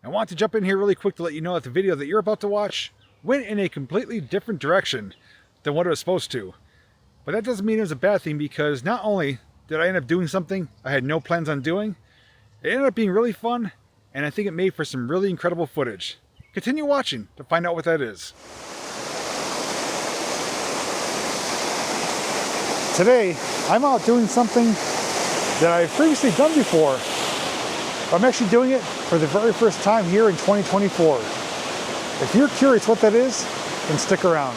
I want to jump in here really quick to let you know that the video that you're about to watch went in a completely different direction than what it was supposed to. But that doesn't mean it was a bad thing, because not only did I end up doing something I had no plans on doing, it ended up being really fun, and I think it made for some really incredible footage. Continue watching to find out what that is. Today, I'm out doing something that I've previously done before. I'm actually doing it for the very first time here in 2024. If you're curious what that is, then stick around.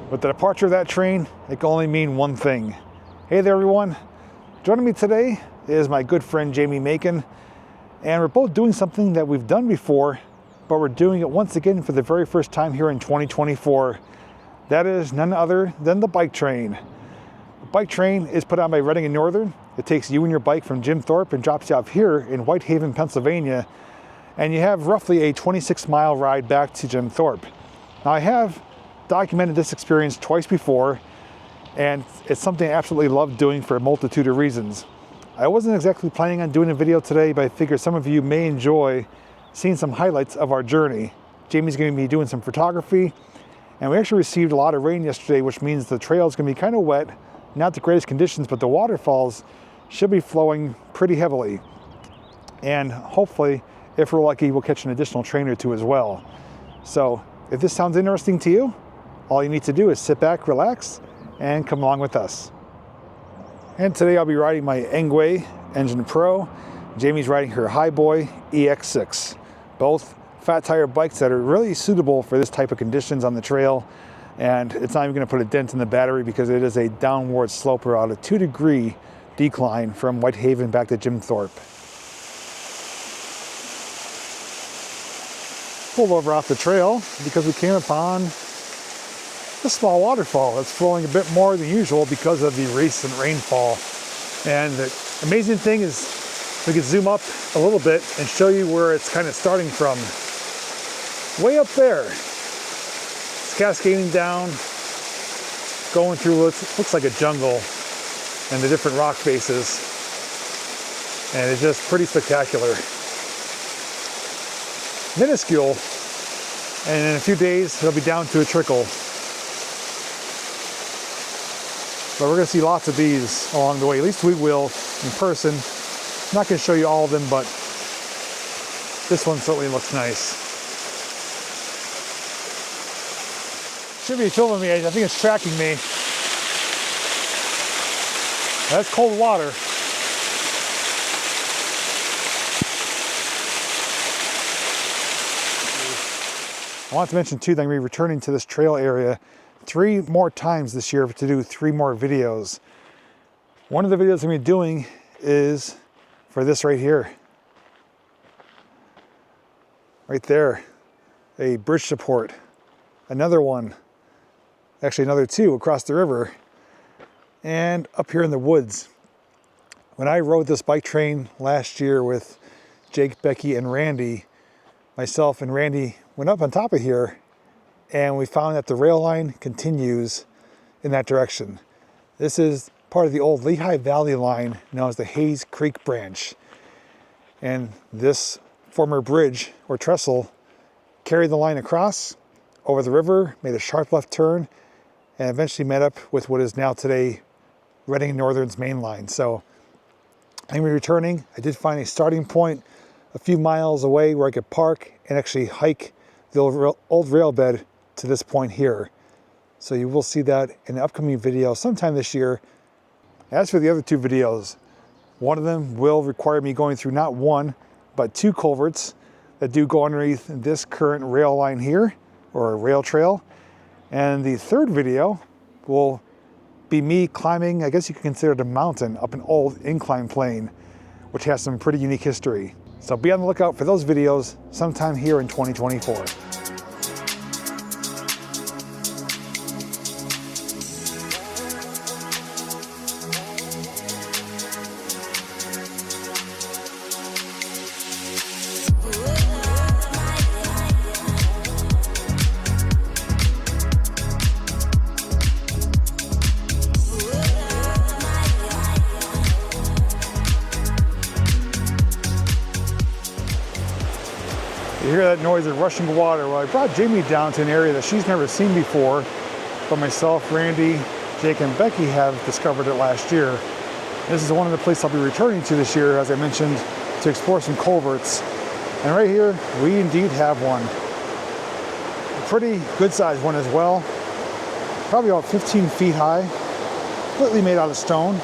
With the departure of that train, it can only mean one thing. Hey there everyone, joining me today is my good friend Jamie Macon, and we're both doing something that we've done before, but we're doing it once again for the very first time here in 2024. That is none other than the bike train. The bike train is put on by Reading and Northern. It takes you and your bike from Jim Thorpe and drops you off here in Whitehaven, Pennsylvania, and you have roughly a 26-mile ride back to Jim Thorpe. Now I have documented this experience twice before, and it's something I absolutely love doing for a multitude of reasons. I wasn't exactly planning on doing a video today, but I figured some of you may enjoy seeing some highlights of our journey. Jamie's going to be doing some photography, and we actually received a lot of rain yesterday, which means the trail is going to be kind of wet, not the greatest conditions, but the waterfalls should be flowing pretty heavily. And hopefully, if we're lucky, we'll catch an additional train or two as well. So if this sounds interesting to you, all you need to do is sit back, relax, and come along with us. And today I'll be riding my Engwe Engine Pro. Jamie's riding her Highboy EX6. Both fat tire bikes that are really suitable for this type of conditions on the trail. And it's not even going to put a dent in the battery because it is a downward slope around a 2-degree decline from Whitehaven back to Jim Thorpe. Pulled over off the trail because we came upon a small waterfall that's flowing a bit more than usual because of the recent rainfall. And the amazing thing is we can zoom up a little bit and show you where it's kind of starting from. Way up there. It's cascading down, going through what looks like a jungle and the different rock faces. And it's just pretty spectacular. Minuscule, and in a few days it'll be down to a trickle. But we're going to see lots of these along the way. At least we will in person. I'm not going to show you all of them, but this one certainly looks nice. Should be filming me. I think it's tracking me. That's cold water. I want to mention too that I'm going to be returning to this trail area 3 more times this year to do 3 more videos. One of the videos I'm going to be doing is for this right here. Right there. A bridge support. Another one. Actually another 2 across the river. And up here in the woods. When I rode this bike train last year with Jake, Becky, and Randy, myself and Randy went up on top of here, and we found that the rail line continues in that direction. This is part of the old Lehigh Valley line known as the Hayes Creek branch. And this former bridge or trestle carried the line across over the river, made a sharp left turn, and eventually met up with what is now today Reading and Northern's main line. So I'm returning. I did find a starting point a few miles away where I could park and actually hike the old rail bed to this point here. So you will see that in an upcoming video sometime this year. As for the other 2 videos, one of them will require me going through not 1, but 2 culverts that do go underneath this current rail line here, or rail trail. And the 3rd video will be me climbing, I guess you could consider it a mountain, up an old incline plane, which has some pretty unique history. So be on the lookout for those videos sometime here in 2024. You hear that noise of rushing water. Well, I brought Jamie down to an area that she's never seen before, but myself, Randy, Jake, and Becky have discovered it last year. This is one of the places I'll be returning to this year, as I mentioned, to explore some culverts. And right here, we indeed have one. A pretty good sized one as well. Probably about 15 feet high, completely made out of stone.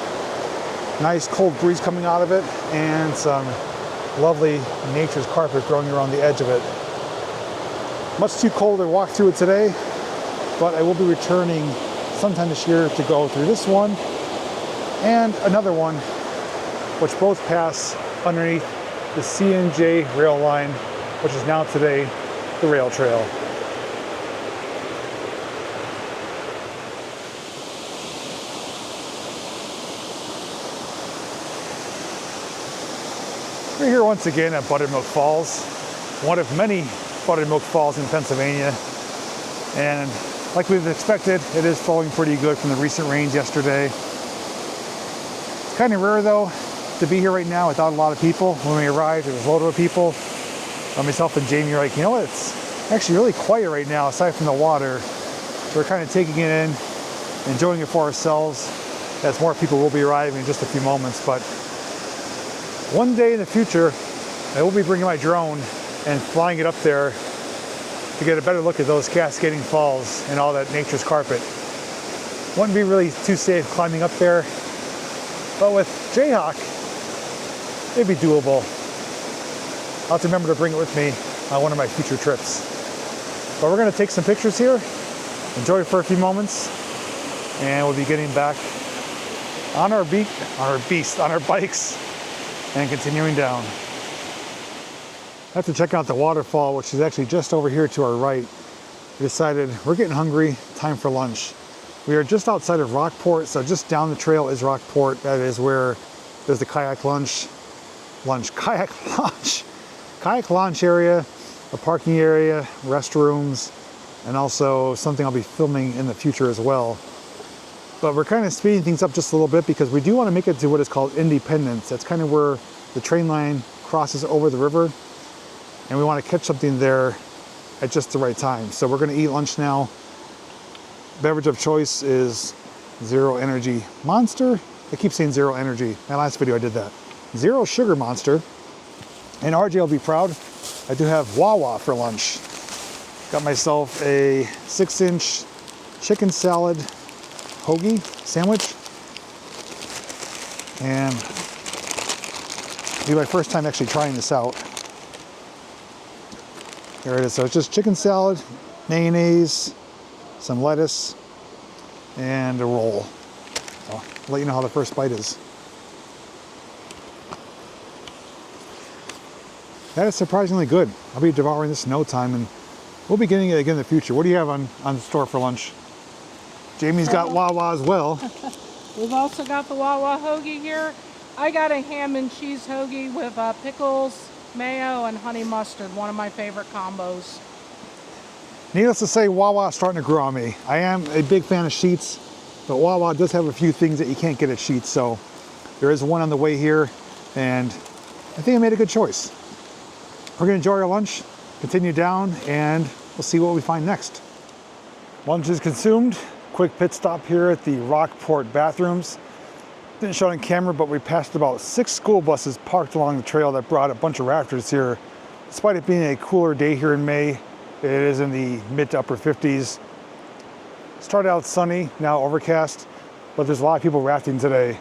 Nice cold breeze coming out of it, and some lovely nature's carpet growing around the edge of it. Much too cold to walk through it today, but I will be returning sometime this year to go through this one and another one, which both pass underneath the C&J rail line, which is now today the rail trail. We're here once again at Buttermilk Falls, one of many buttermilk falls in Pennsylvania. And like we've expected, it is flowing pretty good from the recent rains yesterday. It's kind of rare though to be here right now without a lot of people. When we arrived, it was loaded with people. Myself and Jamie are like, you know what, it's actually really quiet right now aside from the water. So we're kind of taking it in, enjoying it for ourselves, as more people will be arriving in just a few moments. But one day in the future, I will be bringing my drone and flying it up there to get a better look at those cascading falls and all that nature's carpet. Wouldn't be really too safe climbing up there, but with Jayhawk, it'd be doable. I'll have to remember to bring it with me on one of my future trips. But we're gonna take some pictures here, enjoy it for a few moments, and we'll be getting back on our bikes, and continuing down. I have to check out the waterfall, which is actually just over here to our right. We decided we're getting hungry, time for lunch. We are just outside of Rockport, so just down the trail is Rockport. That is where there's the kayak launch area, a parking area, restrooms, and also something I'll be filming in the future as well. But we're kind of speeding things up just a little bit because we do want to make it to what is called Independence. That's kind of where the train line crosses over the river, and we want to catch something there at just the right time. So we're going to eat lunch now. Beverage of choice is Zero Energy Monster. I keep saying Zero Energy. My last video I did that. Zero Sugar Monster. And RJ will be proud. I do have Wawa for lunch. Got myself a 6-inch chicken salad hoagie sandwich, and it'll be my first time actually trying this out. There it is. So it's just chicken salad, mayonnaise, some lettuce, and a roll. I'll let you know how the first bite is. That is surprisingly good. I'll be devouring this in no time, and we'll be getting it again in the future. What do you have on store for lunch? Jamie's got Wawa as well. We've also got the Wawa hoagie here. I got a ham and cheese hoagie with pickles, mayo, and honey mustard. One of my favorite combos. Needless to say, Wawa is starting to grow on me. I am a big fan of Sheetz, but Wawa does have a few things that you can't get at Sheetz. So there is one on the way here, and I think I made a good choice. We're gonna enjoy our lunch, continue down, and we'll see what we find next. Lunch is consumed. Quick pit stop here at the Rockport bathrooms. Didn't show it on camera, but we passed about 6 school buses parked along the trail that brought a bunch of rafters here. Despite it being a cooler day here in May, it is in the mid to upper 50s. Started out sunny, now overcast, but there's a lot of people rafting today,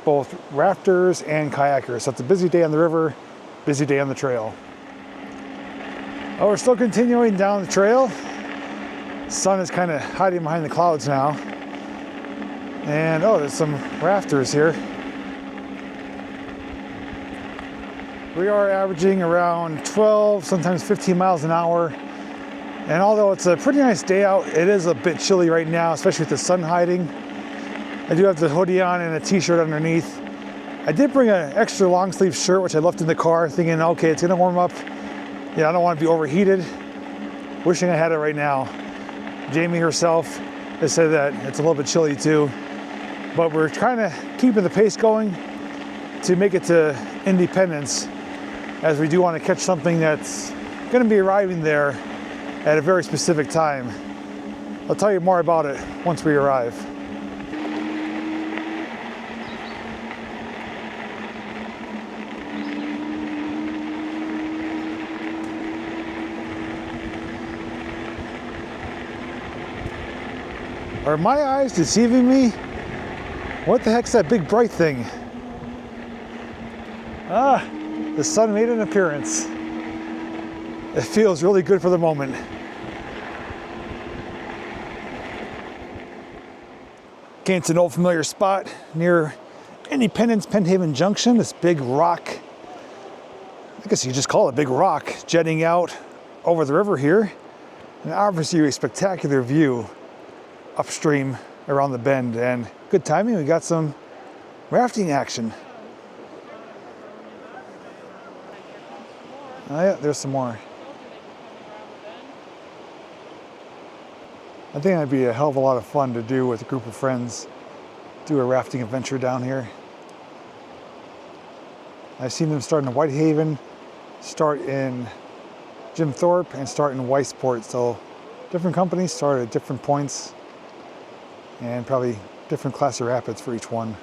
both rafters and kayakers. So it's a busy day on the river, busy day on the trail. Oh, we're still continuing down the trail. Sun is kind of hiding behind the clouds now. And oh, there's some rafters here. We are averaging around 12, sometimes 15 miles an hour. And although it's a pretty nice day out, it is a bit chilly right now, especially with the sun hiding. I do have the hoodie on and a t-shirt underneath. I did bring an extra long sleeve shirt, which I left in the car, thinking, okay, it's gonna warm up. Yeah, I don't want to be overheated. Wishing I had it right now. Jamie herself has said that it's a little bit chilly too. But we're trying to keep the pace going to make it to Independence, as we do want to catch something that's going to be arriving there at a very specific time. I'll tell you more about it once we arrive. Are my eyes deceiving me? What the heck's that big bright thing? Ah, the sun made an appearance. It feels really good for the moment. Okay, it's an old familiar spot near Independence, Penhaven Junction. This big rock, I guess you could just call it a big rock, jetting out over the river here. And obviously a spectacular view upstream around the bend, and good timing, we got some rafting action. Oh yeah, there's some more. I think that'd be a hell of a lot of fun to do with a group of friends, do a rafting adventure down here. I've seen them start in Whitehaven, start in Jim Thorpe, and start in Weisport, so different companies start at different points, and probably different class of rapids for each one.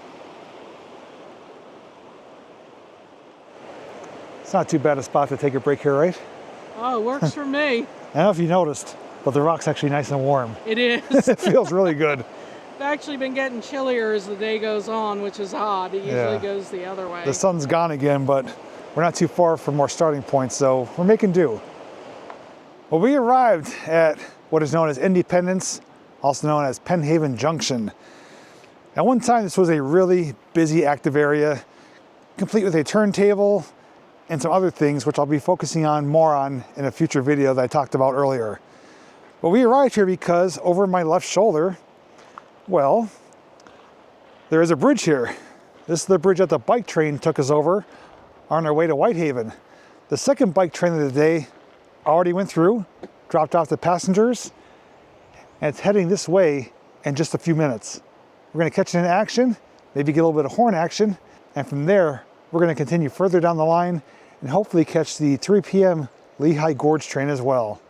It's not too bad a spot to take a break here, right? Oh, it works for me. I don't know if you noticed, but the rock's actually nice and warm. It is. It feels really good. It's actually been getting chillier as the day goes on, which is odd. It usually goes the other way. The sun's gone again, but we're not too far from our starting point, so we're making do. Well, we arrived at what is known as Independence, also known as Penhaven Junction. At one time, this was a really busy, active area, complete with a turntable and some other things, which I'll be focusing on more on in a future video that I talked about earlier. But we arrived here because over my left shoulder, well, there is a bridge here. This is the bridge that the bike train took us over on our way to Whitehaven. The second bike train of the day already went through, dropped off the passengers, and it's heading this way in just a few minutes. We're gonna catch it in action, maybe get a little bit of horn action, and from there, we're gonna continue further down the line and hopefully catch the 3 p.m. Lehigh Gorge train as well.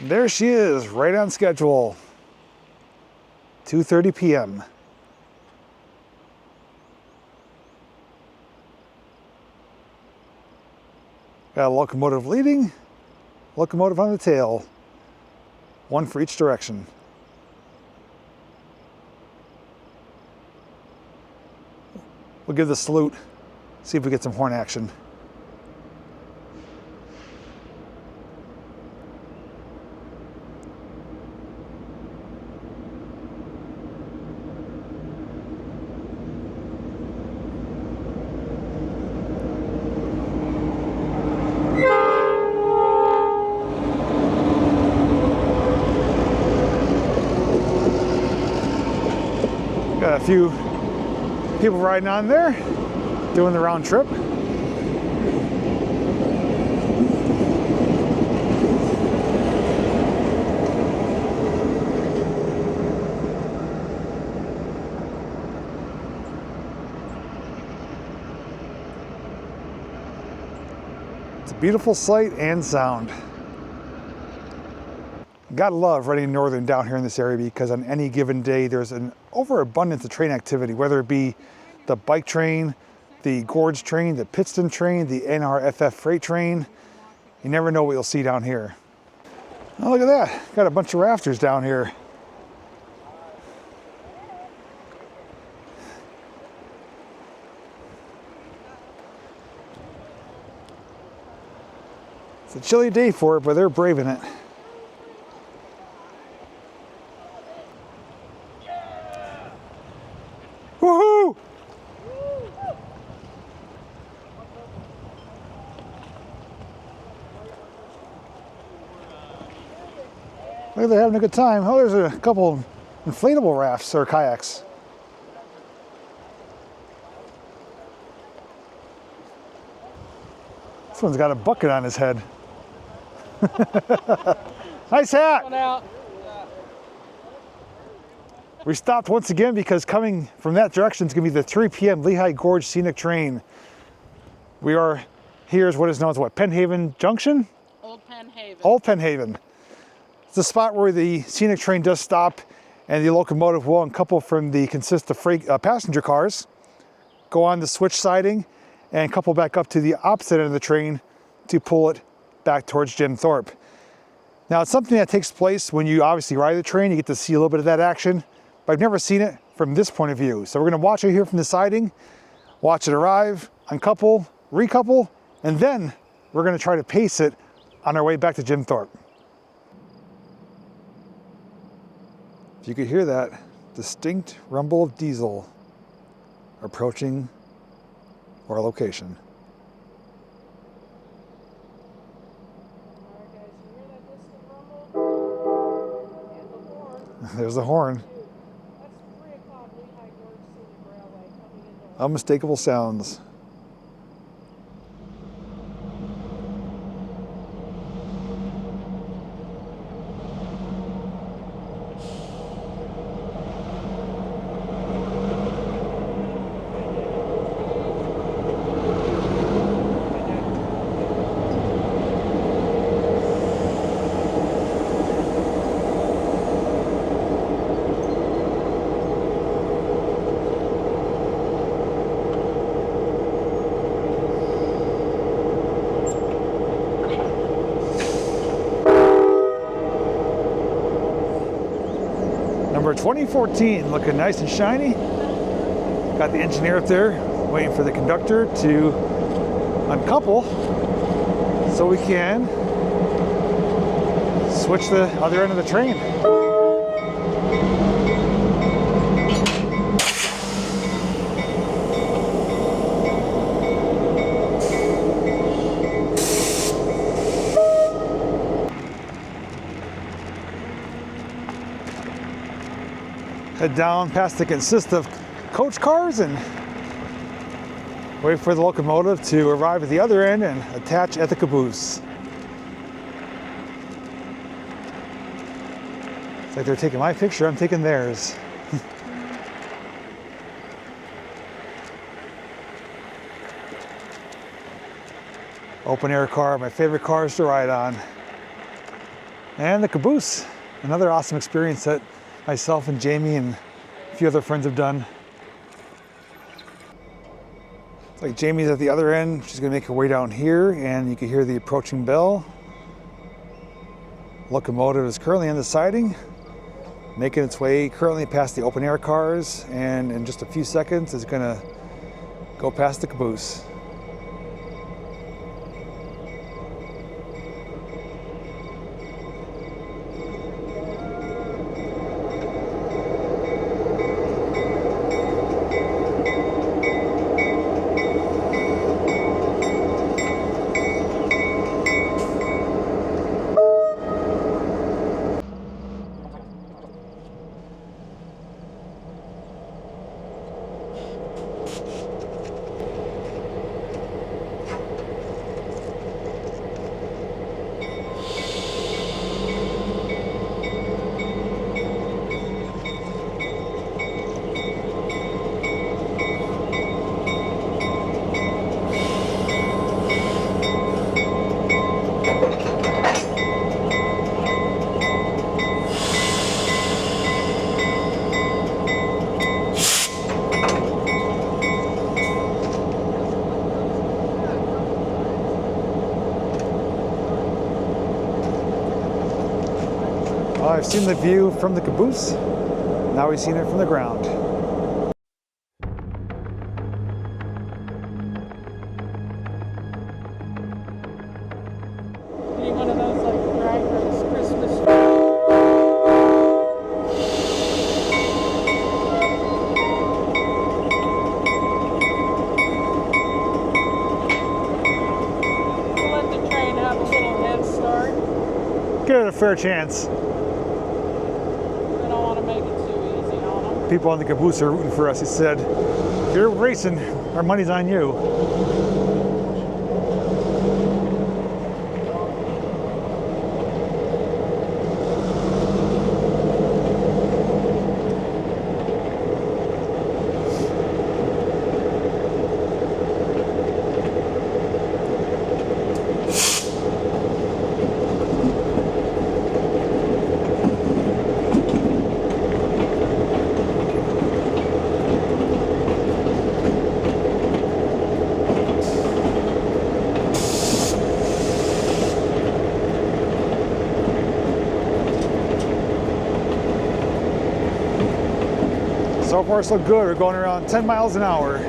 There she is, right on schedule. 2:30 p.m. Got a locomotive leading, locomotive on the tail. One for each direction. We'll give the salute, see if we get some horn action. Got a few people riding on there, doing the round trip. It's a beautiful sight and sound. Gotta love Reading Northern down here in this area because on any given day there's an overabundance of train activity, whether it be the bike train, the gorge train, the Pittston train, the NRFF freight train. You never know what you'll see down here. Oh, look at that. Got a bunch of rafters down here. It's a chilly day for it, but they're braving it. Woohoo! Look, they're having a good time. Oh, there's a couple inflatable rafts or kayaks. This one's got a bucket on his head. Nice hat! We stopped once again because coming from that direction is going to be the 3 p.m. Lehigh Gorge Scenic Train. We are here is what is known as what? Penhaven Junction? Old Penhaven. Old Penhaven. It's the spot where the scenic train does stop and the locomotive will uncouple from the consist of freight passenger cars, go on the switch siding, and couple back up to the opposite end of the train to pull it back towards Jim Thorpe. Now, it's something that takes place when you obviously ride the train. You get to see a little bit of that action, but I've never seen it from this point of view. So we're going to watch it here from the siding, watch it arrive, uncouple, recouple, and then we're going to try to pace it on our way back to Jim Thorpe. If you could hear that distinct rumble of diesel approaching our location. There's the horn. That's 3 o'clock Lehigh Gorge Scenic Railway coming into Unmistakable sounds. Number 2014, looking nice and shiny. Got the engineer up there waiting for the conductor to uncouple so we can switch the other end of the train. Head down past the consist of coach cars and wait for the locomotive to arrive at the other end and attach at the caboose. It's like they're taking my picture, I'm taking theirs. Open air car, my favorite cars to ride on. And the caboose, another awesome experience that myself and Jamie and a few other friends have done. It's like Jamie's at the other end. She's gonna make her way down here and you can hear the approaching bell. Locomotive is currently on the siding, making its way currently past the open air cars, and in just a few seconds is gonna go past the caboose. We've seen the view from the caboose. Now we've seen it from the ground. Need one of those like drag race Christmas. We'll let the train have a little head start. Give it a fair chance. I don't want to make it too easy on them. People on the caboose are rooting for us. He said, if you're racing, our money's on you. So far so good. We're going around 10 miles an hour.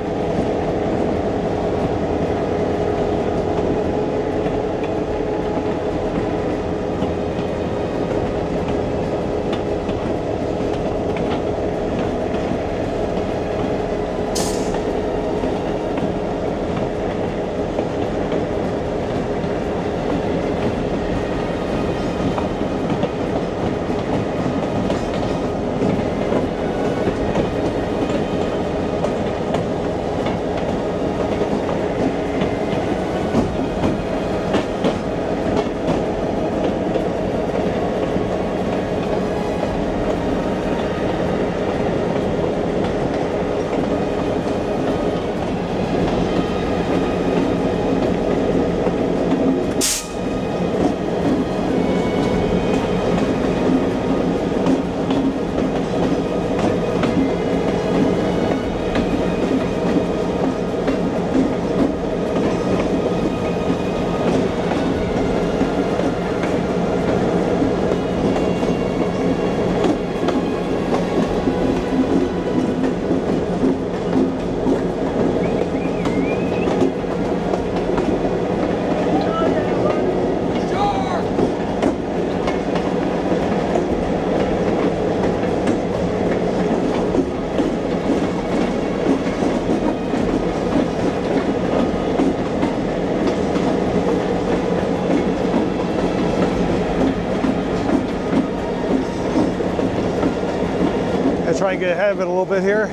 Try and get ahead of it a little bit here.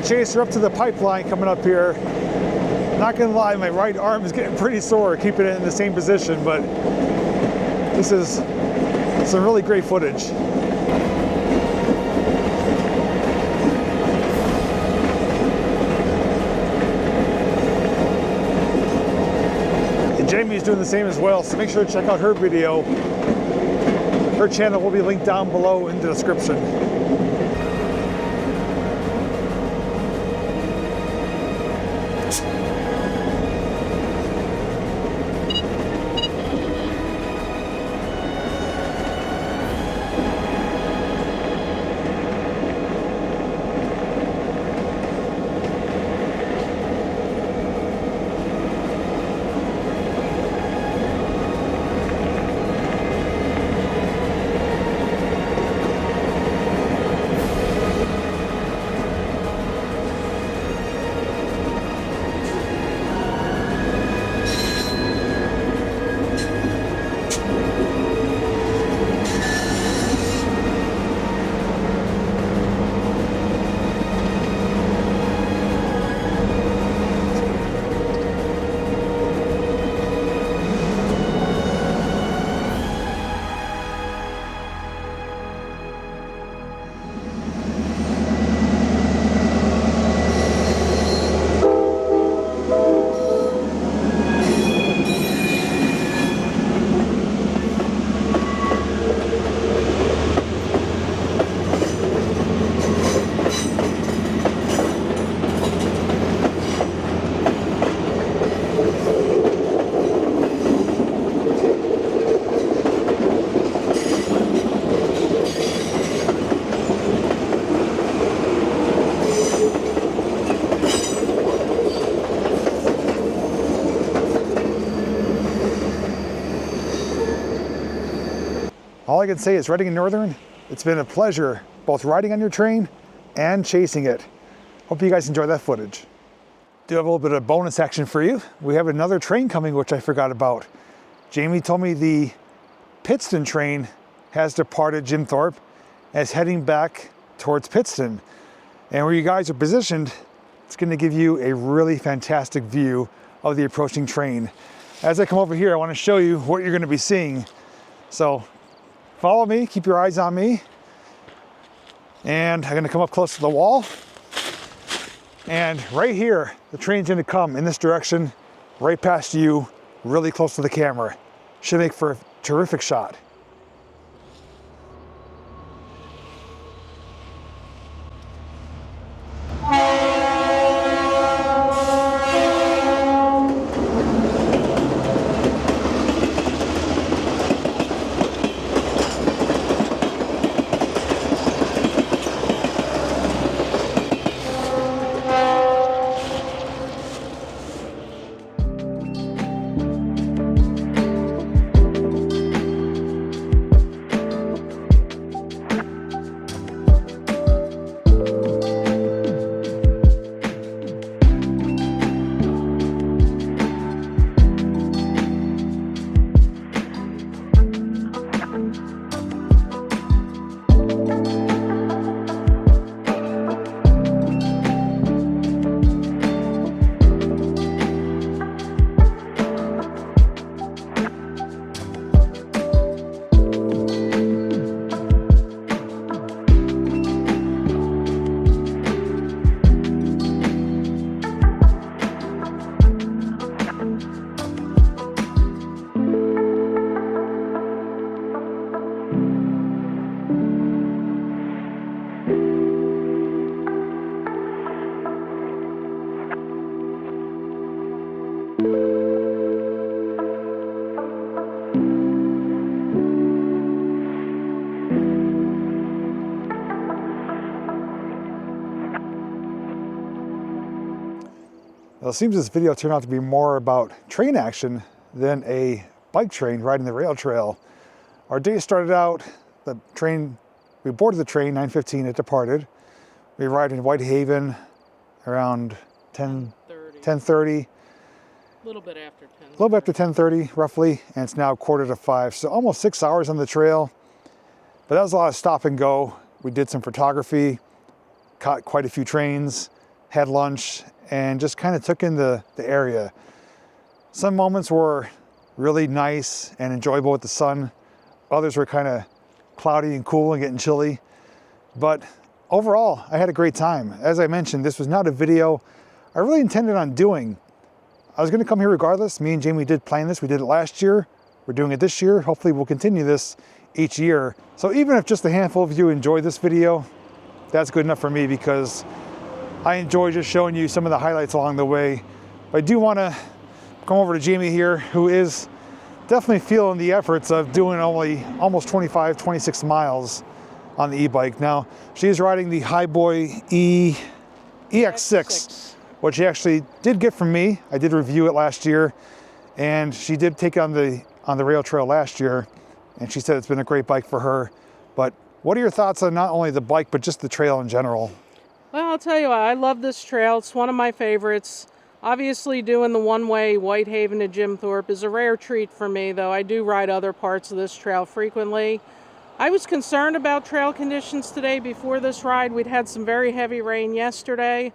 Chase her up to the pipeline coming up here. Not gonna lie, my right arm is getting pretty sore keeping it in the same position, but this is some really great footage. And Jamie's doing the same as well, so make sure to check out her video. Her channel will be linked down below in the description. all I can say is Reading and Northern, it's been a pleasure both riding on your train and chasing it. Hope you guys enjoy that footage. Do have a little bit of bonus action for you. We have another train coming, which I forgot about. Jamie told me the Pittston train has departed Jim Thorpe and is heading back towards Pittston. And where you guys are positioned, it's going to give you a really fantastic view of the approaching train. As I come over here, I want to show you what you're going to be seeing. So follow me, keep your eyes on me. And I'm going to come up close to the wall. And right here, the train's going to come in this direction, right past you, really close to the camera. Should make for a terrific shot. Well, it seems this video turned out to be more about train action than a bike train riding the rail trail. Our day started out, we boarded the train 9:15, it departed. We arrived in Whitehaven around 10:30. A little bit after 10. A little bit after 10:30 roughly, and it's now 4:45, so almost 6 hours on the trail. But that was a lot of stop and go. We did some photography, caught quite a few trains, had lunch, and just kind of took in the area. Some moments were really nice and enjoyable with the sun. Others were kind of cloudy and cool and getting chilly. But overall, I had a great time. As I mentioned, this was not a video I really intended on doing. I was going to come here regardless. Me and Jamie did plan this. We did it last year. We're doing it this year. Hopefully we'll continue this each year. So even if just a handful of you enjoyed this video, that's good enough for me, because I enjoy just showing you some of the highlights along the way. But I do want to come over to Jamie here, who is definitely feeling the efforts of doing only almost 25, 26 miles on the e-bike. Now, she's riding the Highboy EX6, which she actually did get from me. I did review it last year, and she did take it on the rail trail last year, and she said it's been a great bike for her. But what are your thoughts on not only the bike, but just the trail in general? Well, I'll tell you what, I love this trail. It's one of my favorites. Obviously, doing the one-way Whitehaven to Jim Thorpe is a rare treat for me, though I do ride other parts of this trail frequently. I was concerned about trail conditions today before this ride. We'd had some very heavy rain yesterday,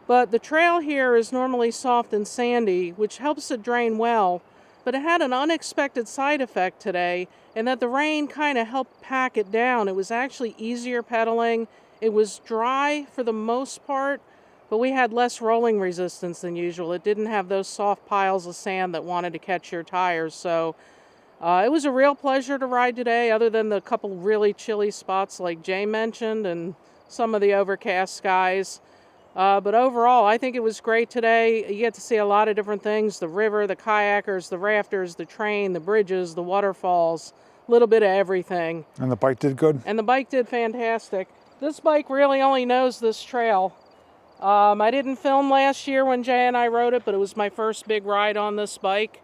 but the trail here is normally soft and sandy, which helps it drain well. But it had an unexpected side effect today, in that the rain kind of helped pack it down. It was actually easier pedaling. It was dry for the most part, but we had less rolling resistance than usual. It didn't have those soft piles of sand that wanted to catch your tires. So it was a real pleasure to ride today, other than the couple really chilly spots like Jay mentioned and some of the overcast skies. But overall, I think it was great today. You get to see a lot of different things: the river, the kayakers, the rafters, the train, the bridges, the waterfalls, a little bit of everything. And the bike did good? And the bike did fantastic. This bike really only knows this trail. I didn't film last year when Jay and I rode it, but it was my first big ride on this bike.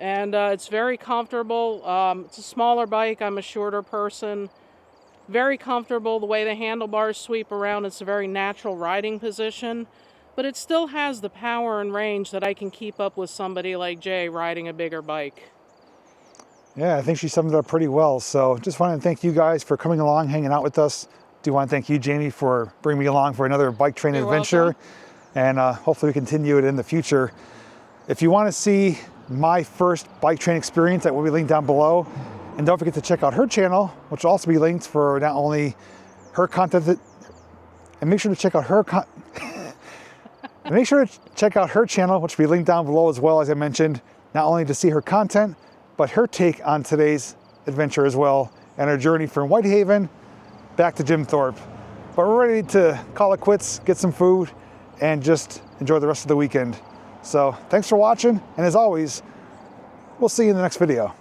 and it's very comfortable. It's a smaller bike. I'm a shorter person. Very comfortable. The way the handlebars sweep around, it's a very natural riding position, but it still has the power and range that I can keep up with somebody like Jay riding a bigger bike. Yeah, I think she summed it up pretty well. So just want to thank you guys for coming along, hanging out with us. Do want to thank you, Jamie, for bringing me along for another bike training adventure. Welcome. And hopefully we continue it in the future. If you want to see my first bike training experience, that will be linked down below. And don't forget to check out her channel, which will also be linked for not only her content, and make sure to check out her channel, which will be linked down below as well, as I mentioned, not only to see her content, but her take on today's adventure as well, and her journey from Whitehaven back to Jim Thorpe. But we're ready to call it quits, get some food, and just enjoy the rest of the weekend. So thanks for watching, and as always, we'll see you in the next video.